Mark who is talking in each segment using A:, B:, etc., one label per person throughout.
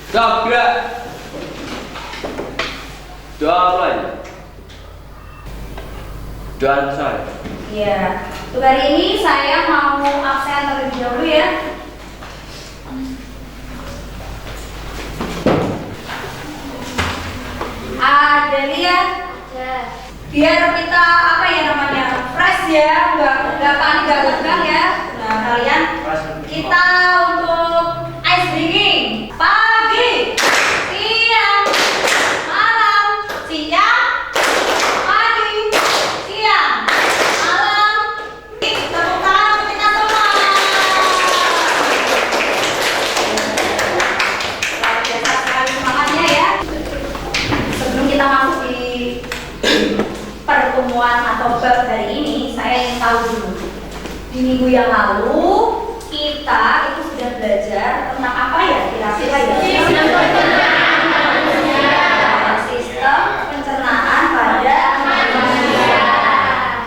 A: Stop, gerak. Doa mulai. Doa selesai.
B: Iya. Untuk hari ini saya mau absen terlebih dahulu ya. Ada lihat? Biar kita apa ya namanya fresh ya, nggak panik, nggak tegang ya. Nah kalian kita untuk ice drinking pagi, siang, malam, siang, pagi, siang, malam. Tepuk tangan untuk kita semua. Luar biasa sekali semangatnya ya. Sebelum kita masuk di pertemuan atau bab hari ini, saya ingin tahu dulu. Di minggu yang lalu kita itu sudah belajar tentang apa ya kira-kira ya? Sistem pencernaan pada manusia.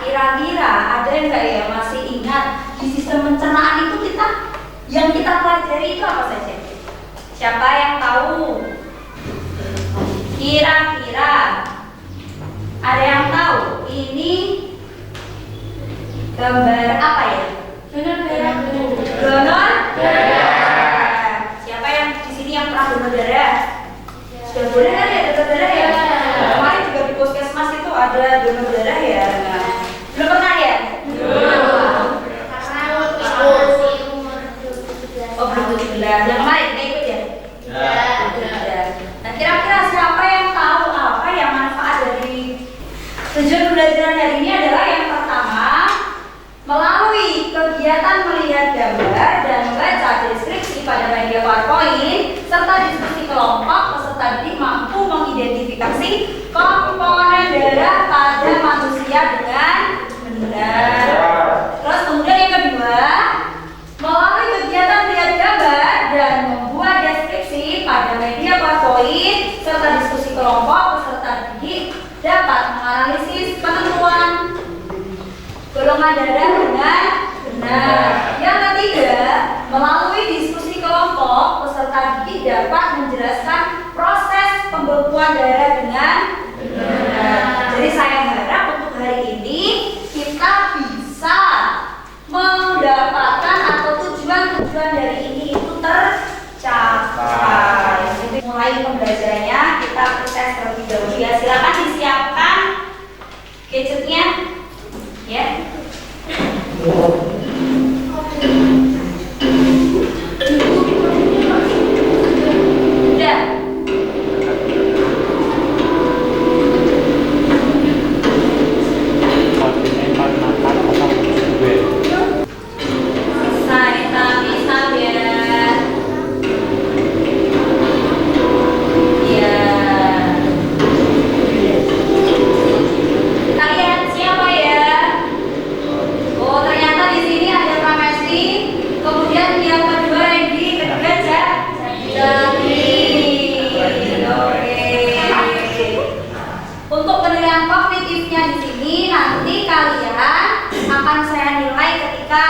B: Kira-kira ada yang nggak ya masih ingat di sistem pencernaan itu yang kita pelajari itu apa saja? Siapa yang tahu? Kira-kira ada yang tahu ini gambar apa ya? Donor darah. Donor darah. Siapa yang di sini yang pernah donor darah? Sudah boleh kan ya donor darah ya? Kemarin juga di puskesmas itu ada donor darah ya. Belum pernah ya? Belum. Oh belum 17. Yang kemarin kita ikut ya? Ya. Nah kira-kira siapa yang tahu apa yang manfaat dari tujuan pembelajaran hari ini adalah yang pertama, melalui kegiatan melihat gambar dan membaca deskripsi pada media PowerPoint serta diskusi kelompok, peserta didik mampu mengidentifikasi komponen darah pada manusia dengan benar. Terus kemudian yang kedua, melalui kegiatan melihat gambar dan membuat deskripsi pada media PowerPoint serta diskusi kelompok, peserta didik dapat menganalisis penentuan golongan darah dengan benar. Yang ketiga, melalui diskusi kelompok, peserta didik dapat menjelaskan proses pembekuan darah dengan benar. Jadi saya harap untuk hari ini kita bisa mendapatkan atau tujuan-tujuan dari ini itu tercapai. Jadi mulai pembelajarannya kita proses terlebih dahulu ya. Silakan disiapkan gadgetnya, ya. Udah. Selesai, tapi sabar. Ya. Kita lihat siapa ya? Oh, ternyata di sini ada Pramesti. Kemudian yang kedua Randy, ketiga Jadi. Oke. Untuk penilaian kognitifnya di sini nanti kalian akan saya nilai ketika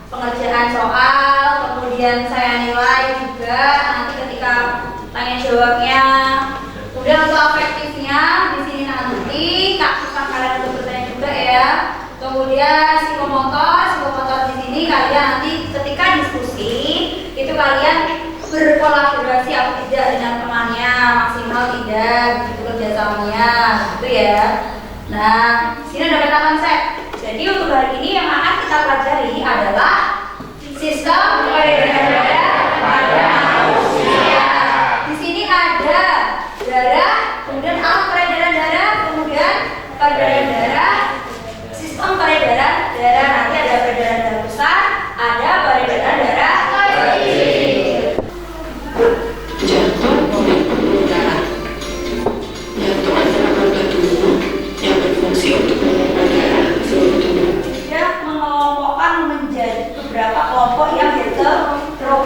B: pengerjaan soal, kemudian saya nilai juga nanti ketika tanya jawabnya. Kemudian untuk afektifnya di sini nanti kakak kalian untuk bertanya juga ya. Kemudian psikomotor di sini kalian nanti ketika diskusi itu kalian berkolaborasi atau tidak dengan temannya, maksimal tidak gitu kerjasamanya gitu ya. Nah, di sini ada peta konsep. Jadi untuk hari ini yang akan kita pelajari adalah sistem peredaran darah pada manusia. Di sini ada darah, kemudian alat peredaran darah, kemudian peredaran darah, sistem peredaran darah. Nanti ada peredaran darah besar, ada peredaran darah kecil.
C: Jantung oleh pembuluh darah. Jantung adalah organ tubuh yang berfungsi untuk memompa darah ke seluruh tubuh.
B: Dia mengelompokkan menjadi beberapa kelompok yang heterogen.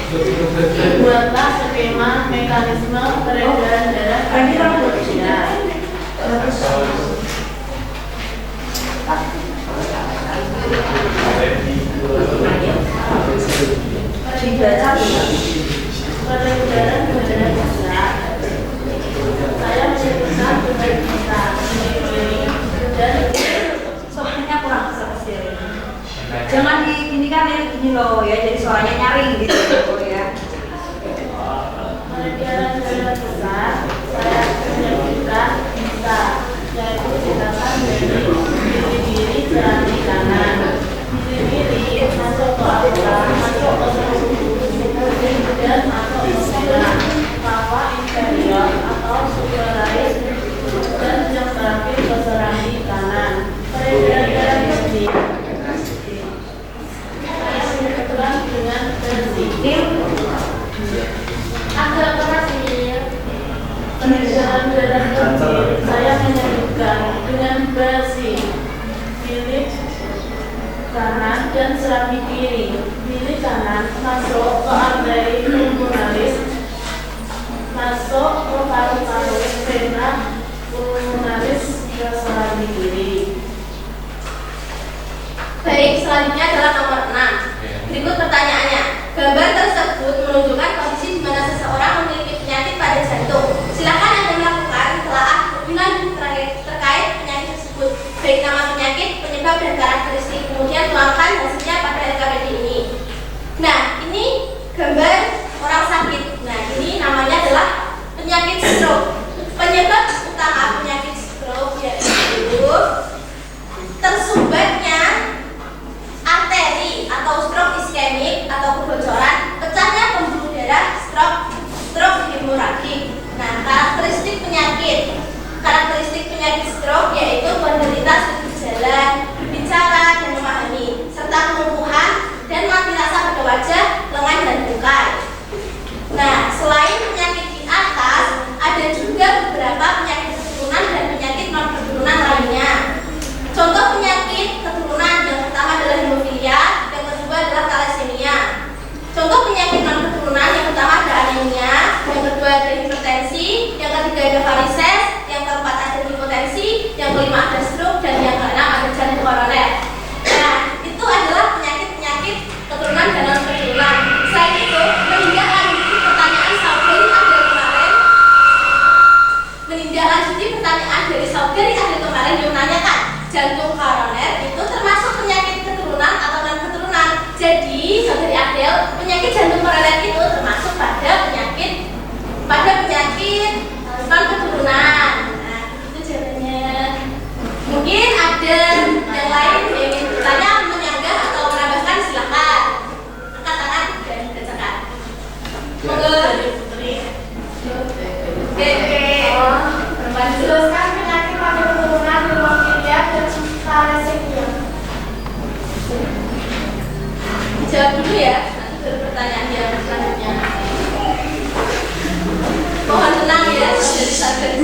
C: Buatlah skema mekanisme peredaran darah pada manusia.
B: Dibaca
C: Peredaran darah besar. Saya menyebutkan peredaran dan
B: soalnya kurang kecil. Jangan gini kan ya, gini loh ya, jadi suaranya nyaring gitu ya.
C: peredaran darah besar. Saya menyebutkan bisa, yaitu tindakan dari diri jerami kanan. Diri masuk ke aura, masuk ke tubuh dan masuk ke tulang, kawah inferior atau superalis dan yang terakhir ke serambi kanan. Peredaran darah bersih. Saya menyebutkan dengan bersih. Agak keras ini. Peredaran darah bersih. Saya menyebutkan dengan bersih. Pilih kanan dan serambi kiri. Pilih kanan masuk ke arteri pulmonalis, masuk ke paru-paru, vena pulmonalis ke serambi kiri.
D: Baik, selanjutnya adalah nomor 6. Berikut pertanyaannya. Gambar tersebut menunjukkan kondisi di mana seseorang memiliki penyakit pada jantung. Silakan Anda melakukan telaah lebih lanjut terkait penyakit tersebut, baik nama penyakit, penyebab dan karakteristik. Kemudian tuangkan hasilnya pada LKPD ini. Nah, ini gambar orang sakit. Nah, ini namanya adalah penyakit stroke. Penyebab utama penyakit stroke yaitu tersumbatnya arteri atau stroke iskemik atau kebocoran, pecahnya pembuluh darah, stroke hemoragik. Nah, karakteristik penyakit stroke yaitu penderita sulit berjalan, berbicara dan memahami, serta kelumpuhan dan mati rasa pada wajah, lengan dan bungkai. Nah, selain penyakit di atas, ada juga beberapa penyakit keturunan dan penyakit non keturunan lainnya. Contoh penyakit keturunan yang pertama adalah hemofilia, yang kedua adalah thalassemia. Contoh penyakit non keturunan yang pertama ada anemia, yang kedua ada hipertensi, yang ketiga ada varises, yang keempat ada hipotensi, yang kelima ada stroke, dan yang keenam ada jantung koroner. Nah, itu adalah penyakit-penyakit keturunan dan non keturunan. Selain itu, menindaklanjuti pertanyaan saudari Adel kemarin yang menanyakan jantung koroner itu termasuk penyakit keturunan atau non keturunan. Jadi saudari Adel, penyakit jantung koroner itu termasuk pada penyakit non keturunan. Nah, itu jawabannya. Mungkin ada yang lain yang ingin bertanya, menyanggah atau menambahkan, silakan angkat tangan dan bacakan. Monggo.
E: Jelaskan penyakit pada keturunan hemofilia dan thalassemia.
D: Jawab dulu ya, nanti baru pertanyaan yang selanjutnya. Mohon tenang ya, saudari-saudari.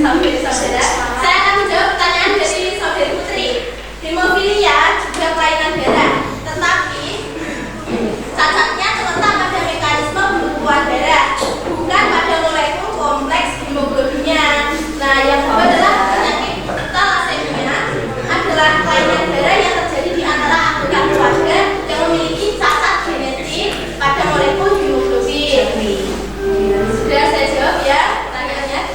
D: Saya akan menjawab pertanyaan dari saudari Putri. Hemofilia juga kelainan darah, tetapi cacatnya terletak pada mekanisme pembekuan darah, bukan pada molekul kompleks hemoglobinnya. Nah, yang kedua adalah penyakit thalassemia adalah kelainan darah yang terjadi di antara anggota keluarga yang memiliki cacat genetik pada molekul hemoglobin. Sudah saya jawab ya pertanyaannya.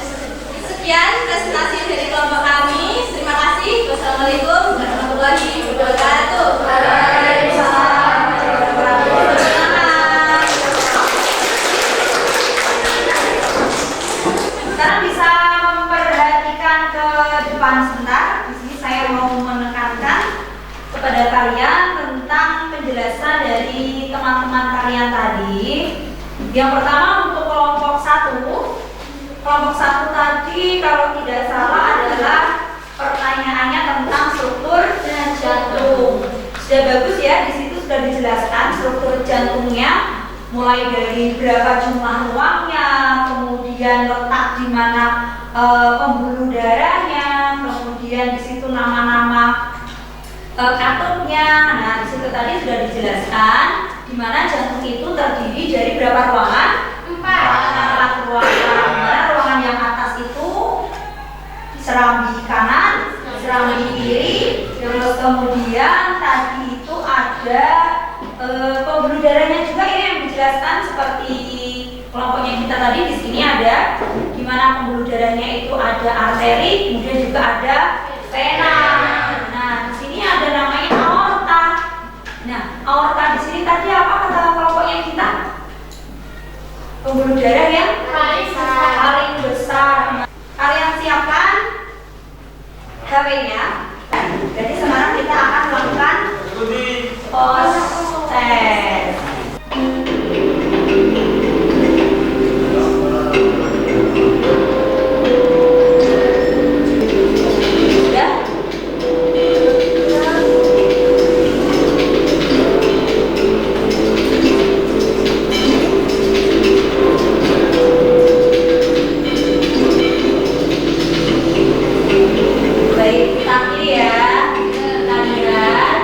D: Sekian presentasi dari kelompok kami. Terima kasih. Wassalamualaikum warahmatullahi wabarakatuh.
B: Waalaikumsalam warahmatullahi wabarakatuh. Sekarang bisa memperhatikan ke depan sebentar. Di sini saya mau menekankan kepada kalian tentang penjelasan dari teman-teman kalian tadi. Yang pertama untuk kelompok 1. Kelompok 1 tadi kalau tidak salah adalah pertanyaannya tentang struktur jantung. Sudah bagus ya, di situ sudah dijelaskan struktur jantungnya, mulai dari berapa jumlah ruangnya, kemudian letak di mana pembuluh darahnya, kemudian di situ nama-nama katupnya. Nah, di situ tadi sudah dijelaskan di mana jantung itu terdiri dari berapa ruangan? 4 ruangan. Mana ruangan yang atas itu serambi kanan, serambi kiri, terus kemudian tadi itu ada pembuluh darahnya juga. Ini yang dijelaskan seperti kelompoknya kita tadi. Di sini ada di mana pembuluh darahnya itu ada arteri, kemudian juga ada vena. Nah, di sini ada namanya aorta. Nah, aorta di sini tadi apa kata kelompoknya kita? Pembuluh darah yang paling besar. Kalian siapkan HP-nya. Jadi sekarang kita akan melakukan post test. Baik, kita pilih ya. Kita lihat.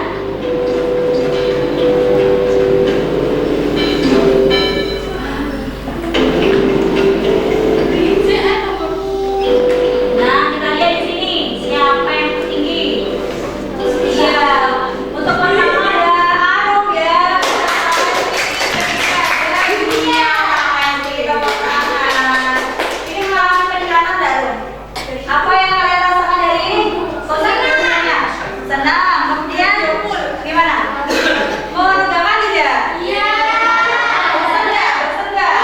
B: Nah, kita lihat di sini siapa yang tertinggi. Iya, untuk menang ada Arum ya. Iya, kita pasangan. Ini mengalami peningkatan Arum. Apa yang kalian rasakan dari ini? Senang. Kemudian gimana? Mau menegakkan tidak? Iya. Bosan nggak? Bosan nggak?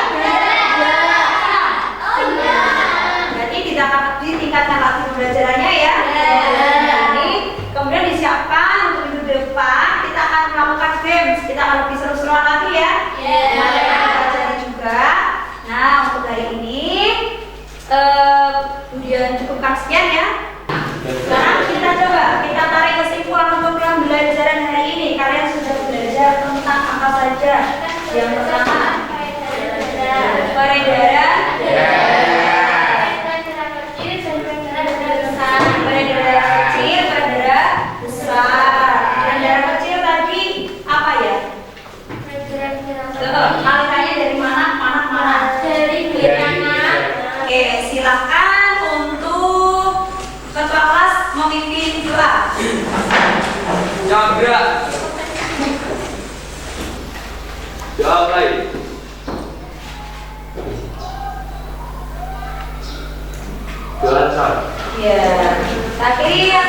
B: Berarti ditingkatkan lagi pembelajarannya ya. Jadi kemudian disiapkan untuk minggu depan kita akan melakukan games. Kita akan lebih seru-seruan lagi ya. Ada yang kita pelajari juga. Nah, untuk hari ini kemudian cukupkan sekian ya. Sekarang kita coba kita tarik kesimpulan untuk pembelajaran hari ini. Kalian sudah belajar tentang apa saja? Yang pertama, peredaran kecil, peredaran besar. Peredaran kecil tadi apa ya? Alirannya dari mana? Dari belakang. Oke, silakan untuk ketua kelas memimpin doa.
A: Chandra. Doa mulai. Doa.
B: Ya, akhirnya